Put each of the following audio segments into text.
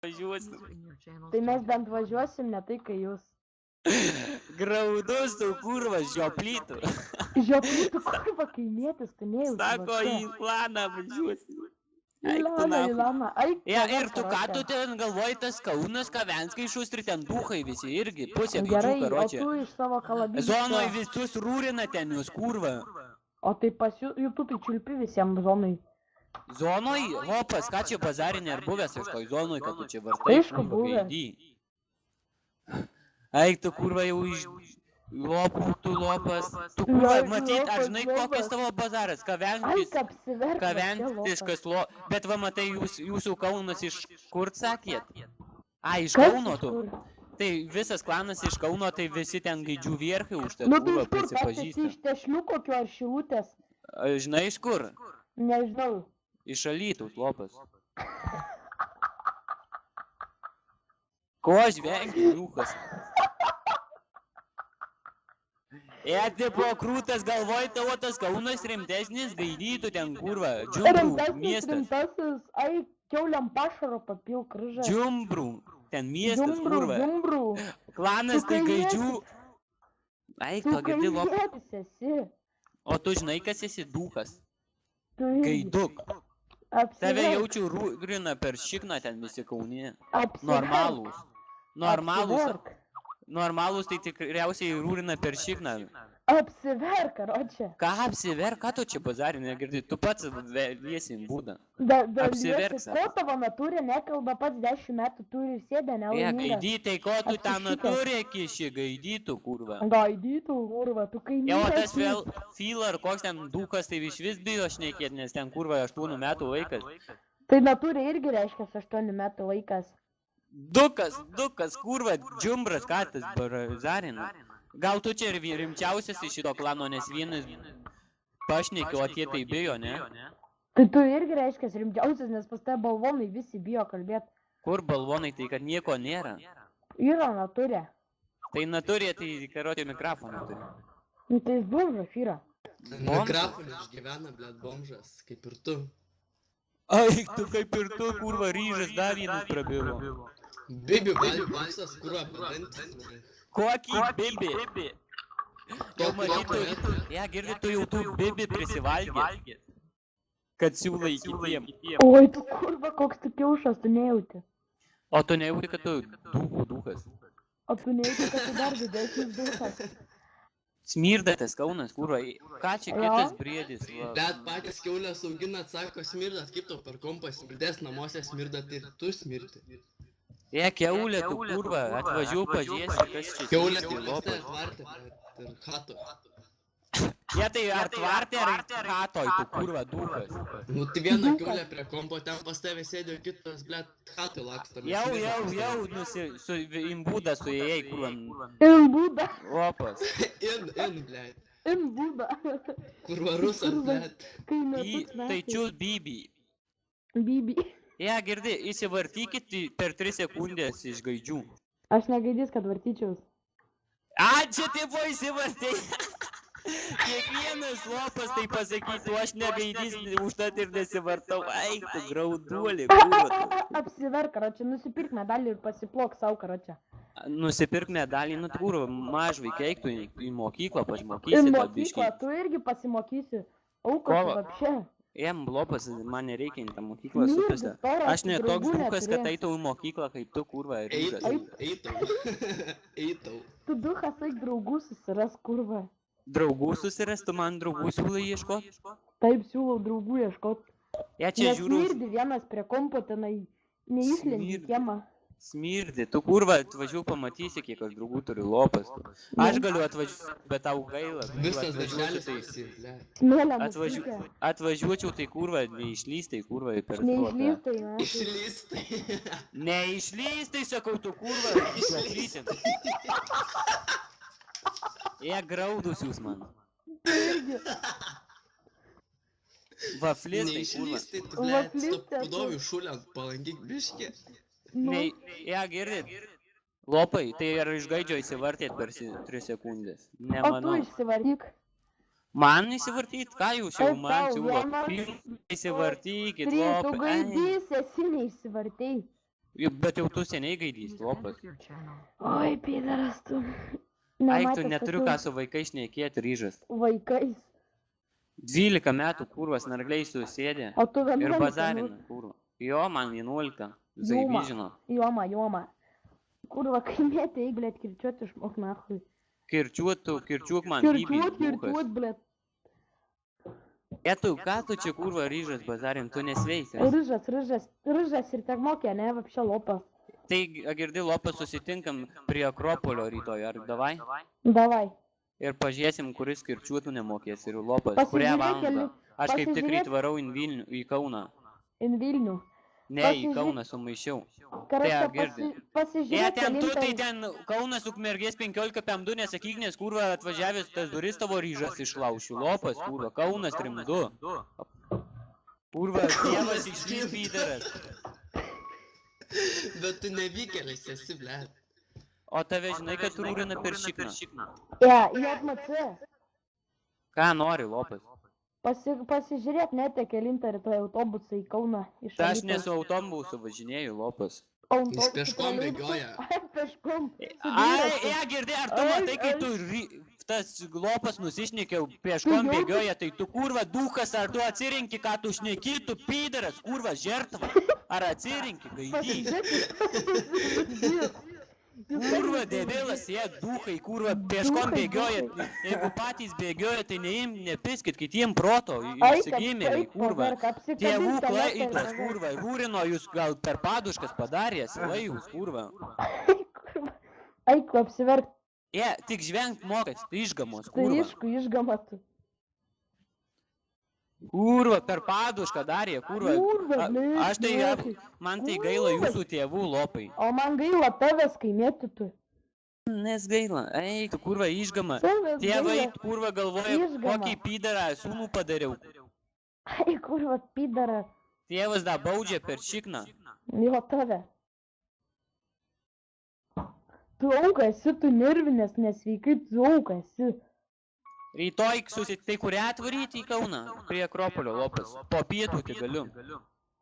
važiuosim. Tai mes bent važiuosim, ne tai, kai jūs. Graudus tu kurvas, žioplytų. Žioplytų kurva kaimėtis, tu nejauti. Sako, į Laną važiuosim. Ilana, eik. Ir tu ką tu ten galvoji, tas Kaunas, Kavenskai, Šustri, ten duhai visi irgi, pusė gaidžių, Gerai, o karočią. tu iš savo kalabydės. Zonoj visus rūrina ten jūs, kurva. O tai pas jų tu tai čiulpi visiems zonai. Zonoj, hopas, ką čia bazarinė ar buvęs iš toj zonoj, kad tu čia vartai? Aišku, buvęs. Eik, tu kurva jau iš lopų, tu lopas. Tu kurva, matyt, aš žinai, kokias tavo bazaras, kaventiškas lopas. Bet va, matai, jūsų Kaunas iš kur sakėt? Iš Kauno tu. Tai visas klanas iš Kauno, tai visi ten gaidžių vierchai už tą kurvą prisipažįsta. Iš Tešlių kokio ar Šilutės? Žinai, iš kur? Nežinau. Iš Alytaus lopas. Ko žvengi, rūkas? Tipo krūtas galvoj, tavo tas Kaunas rimtesnis, gaidytų ten kurva. Džiumbrų miestas. Rimtasis, kiauliam pašaro papilk ryžą. Džiumbrų, ten miestas kurva. Džiumbrų. Klanas tai gaidžių. Tu kaimėtis esi. O tu žinai, kas esi dukas? Gaiduk. Tave jaučiu rūgrina per šikną ten visi Kaunė. Normalūs tai tikriausiai rūrina per šikną. Apsiverk, karočią. Ką apsiverk? Ką tu čia bazarį negirdi? Tu pats liesim būdą. Apsiverk. Ko tavo natūrė nekalba pats 10 metų turi ir sėdė nelaimingas. Gaidytai, ko tu tą natūrė kiši? Gaidytų, kurva. Gaidytų, kurva, tu kaimynės. Jau tas filar, koks ten dukas, tai iš vis bijo šnekėt, nes ten kurva 8 metų vaikas. Tai natūrė irgi reiškia 8 metų vaikas. Dukas, kurva, džiumbras, ką tas bazarina. Gal tu čia ir rimčiausias iš šito klano, nes vienas pašnekė, o tie tai bijo, ne? Tai tu irgi reiškia rimčiausias, nes pas tai balvonai visi bijo kalbėti. Kur balvonai, tai kad nieko nėra? Yra natūrė. Tai natūrė, tai karotė mikrofoną turi. Tai jis bomžas yra. Mikrofonė išgyvena, blėt, bomžas, kaip ir tu. Ai, tu kaip ir tu, kurva, ryžas dar vienas prabilo. Bibi, balsas, kurva, padantis. Kokį bibi? Jau matytų, girdi, tu jau tų bibi prisivalgė. Kad siūlai kitiem. Oi, tu kurva, koks tu kiaušas, tu nejauti. O tu nejauti, kad tu dukas. O tu nejauti, kad tu dar didesnis dukas. Smirda tas Kaunas, kurva. Ką čia kitas briedis? Bet patys kiaulės auginat, sako, smirdat, kaip tau per kompą smirdės namuose smirdat ir tu smirti. Kiaulė, tu kurva, atvažiuoju pažiūrėsi, kas čia. Kiaulė atvarte ir chato. Tai ar tvarte, ar chatoj, tu kurva, dukas. Nu tai viena kiaulė prie kompo, ten pas tave sėdė, kitas, blėt, chatoj laksto. Jau, imbūdą suėjai, kurva. Imbūdą. Opas. Blėt. Imbūdą. Kurva rusas, blėt. Tai čiūs Bibi. Bibi. Girdi, įsivartykit per 3 sekundės iš gaidžių. Aš negaidys, kad vartyčiaus. Čia tipo įsivartėjai. Kiekvienas lopas tai pasakytų, aš negaidys, užtat ir nesivartau. Eik, tu grauduolį, kurva tu. Apsiverk, karočią, nusipirk medalį ir pasiplok savo, karočią. Nusipirk medalį, nu kurva, mažvaik, eik tu į mokyklą, pasimokysi. Į mokyklą, tu irgi pasimokysi. Aukas, apšė. Lopas, man nereikia į tą mokyklą supisa. Aš ne toks dukas, kad eitų į mokyklą, kaip tu, kurva, ir ryžas. Eitau. Tu dukas, eik draugų susiras, kurva. Draugų susiras, tu man draugų siūlai ieškot? Taip, siūlau draugų ieškot. Nesmirdi vienas prie kompo tenai, neišlendi kiemą. Smirdi, tu kurva, atvažiuoju pamatysi, kiek aš draugų turiu, lopas. Aš galiu atvažiuoti, bet tau gaila. Visas darželis įsivlė. Atvažiuočiau, tai kurva, neišlystai, kurva, per stotą. Neišlystai, ne? Išlystai. Neišlystai, sakau, tu kurva, išlysim. Graudus jūs man. Vaflistai, kurva. Neišlystai, tu, blėt, stop pudovių šuliant, palankyk biškį. Girdit, lopai, tai ar iš gaidžio įsivartėt per 3 sekundės? O tu Nemanau. išsivartyk. Man įsivartyt, ką jūs jau man siūlo? Įsivartykit, Tu lopai. gaidys, esi neišsivartėjai. Bet jau tu seniai gaidys, lopas. Oi, pidaras tu. Aik, tu neturiu ką su vaikais šnekėti, ryžas. Vaikais. 12 metų kurvas nargliai susėdė O tu 11. ir bazarina, kurva. Jo, man 11. Zaiby žino. Joma. Kurva, kaimėti, eik, blėt, kirčiuot išmok nahui. Kirčiuok man bybį. Kirčiuot, blėt. Tu, ką tu čia kurva ryžas bazarin, tu nesveikas. Ryžas ir tiek mokė, ne, vapšė lopas. Tai, girdi, lopas susitinkam prie Akropolio rytoj, ar davai? Davai. Ir pažiūrėsim, kuris kirčiuotų nemokės ir lopas. Kurią valandą? Aš kaip tik ryt varau į Kauną. In Vilnių. Ne, į Kauną sumaišiau. Tai, girdi. Ten tu, tai ten Kaunas Ukmergės 15:2, nesakyk, nes kurva atvažiavęs tas duris tavo ryžas išlaušiu. Lopas, kurva, Kaunas 3-2. Kurva, tėvas išlys pydaras. Bet tu nevykėlis esi, blėt. O tave žinai, kad rūrina per šikną. JMC. Ką nori, lopas? Pasižiūrėt netė kelintą rytoj autobusą į Kauną. Tai aš nesu autobusu važinėju, lopas. Jis peškom bėgioja. Peškom. Girdi, ar tu matai, kai tu tas lopas nusišnekėjau, peškom bėgioja, tai tu kurva dukas, ar tu atsirinki, ką tu šneki, tu pydaras, kurva žertva. Ar atsirinki, gaidys? Kurva debilas, jie dukai, kurva peškom bėgioja. Jeigu patys bėgioja, tai nepiskit kitiem proto, įsigimėliai, kurva. Tėvų klaidos, kurva, rūrino jūs gal per paduškas padarės, laijus, kurva. Aiku, apsiverk. Tik žvengt mokas, tai išgamos, Tai kurva. išgamatu. Kurva, per padušką darė, kurva. Kurva, blėt. Aš tai, man tai gaila jūsų tėvų lopai. O man gaila tavęs, kaimėti tu. Nes gaila, tu kurva išgama. Tėvai, kurva, galvoja, kokį pydarą sūnų padariau. Ai, kurva, pydaras. Tėvas da baudžia per šikną. Jo tave. Tu auka esi, tu nervinės, nesveikai, tu auka esi. Rytoj tai kurią atvaryti į Kauną? Prie Akropolio, lopas. Po pietų tai galiu.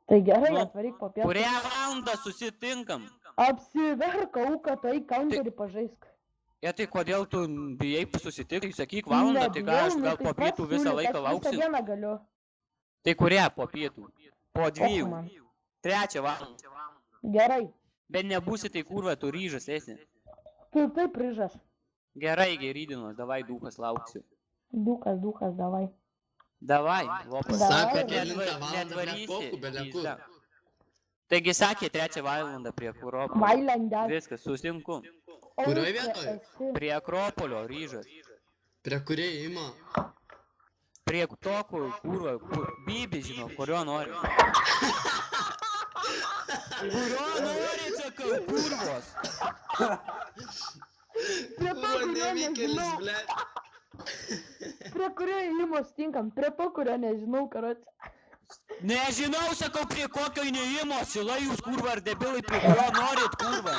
Tai gerai, atvaryk po pietų. Kurią valandą susitinkam? Apsiverk, auka, tai counterį pažaisk. Tai kodėl tu bijai susitikti? Sakyk valandą, tai ką aš gal po pietų visą laiką lauksiu? Visą dieną galiu. Tai kurią po pietų? Po 2. man. 3 valandą. Gerai. Bet nebūsi tai kurva, tu ryžas esi. Tu taip ryžas. Gerai, gerydienos, davai dukas lauksiu. Dukas, davai. Davai, lopas. Sako, Bet kelintą valandą, blėt, poku, beleku. Taigi sakė 3 valandą prie Akropolio. Vailandę. Viskas, susinku. Kurioj vietoj? Prie Akropolio, ryžas. Prie kurie įima? Prie to, kurva, bybį žino, kurio nori. Kurio nori, sakau, kurvos. Kurva nevykėlis, blėt. Prie kurio įėjimo stinkam, prie to, kurio nežinau, karoči. Nežinau, sakau, prie kokio neįimo, sila jūs, kurva, ar debilai, prie kurio norit, kurva.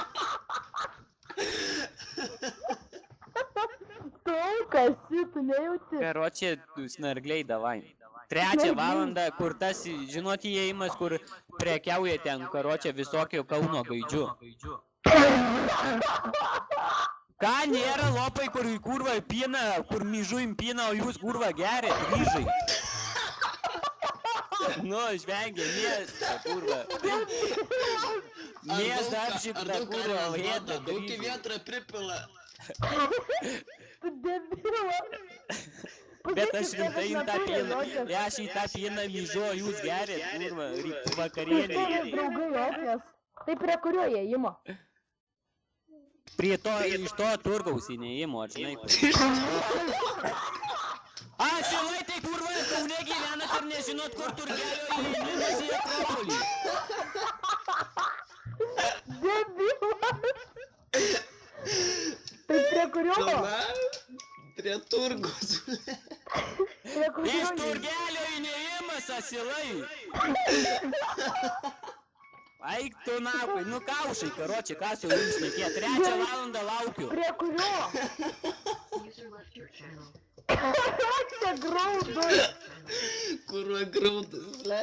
Tu auka esi, tu nejauti. Karočią, snargliai, davai. 3 valandą, kur tas, žinot, įėjimas, kur prekiauja ten, karočią, visokio Kauno gaidžiu. Ką nėra lopai, kur kurva pina, kur myžu impina, o jūs kurva gerit, ryžai. Nu, žvengia, miestą, kurva. Miestą apšiptą, kurva, lėtą, daug į vietrą pripila. Tu debila. Bet aš rimtai į tą pieną, aš į tą pieną myžu, o jūs gerit, kurva, vakarėlį. Draugai, opės. Tai prie kurio įėjimo? Prie to, iš to turgaus įneimo, ar žinai kur. Silai, tai kurva, Kaune gyvenat ir nežinot, kur turgelio įėjimas į Akropolį. Debilas. Tai prie kurio? Prie turgus. Iš turgelio įėjimas, asilai. Aik tu nakui, nu kaušai, karoči, ką su jums šnekė, 3 valandą laukiu. Prie kurio? Čia graudu. Kurva graudas, blėt.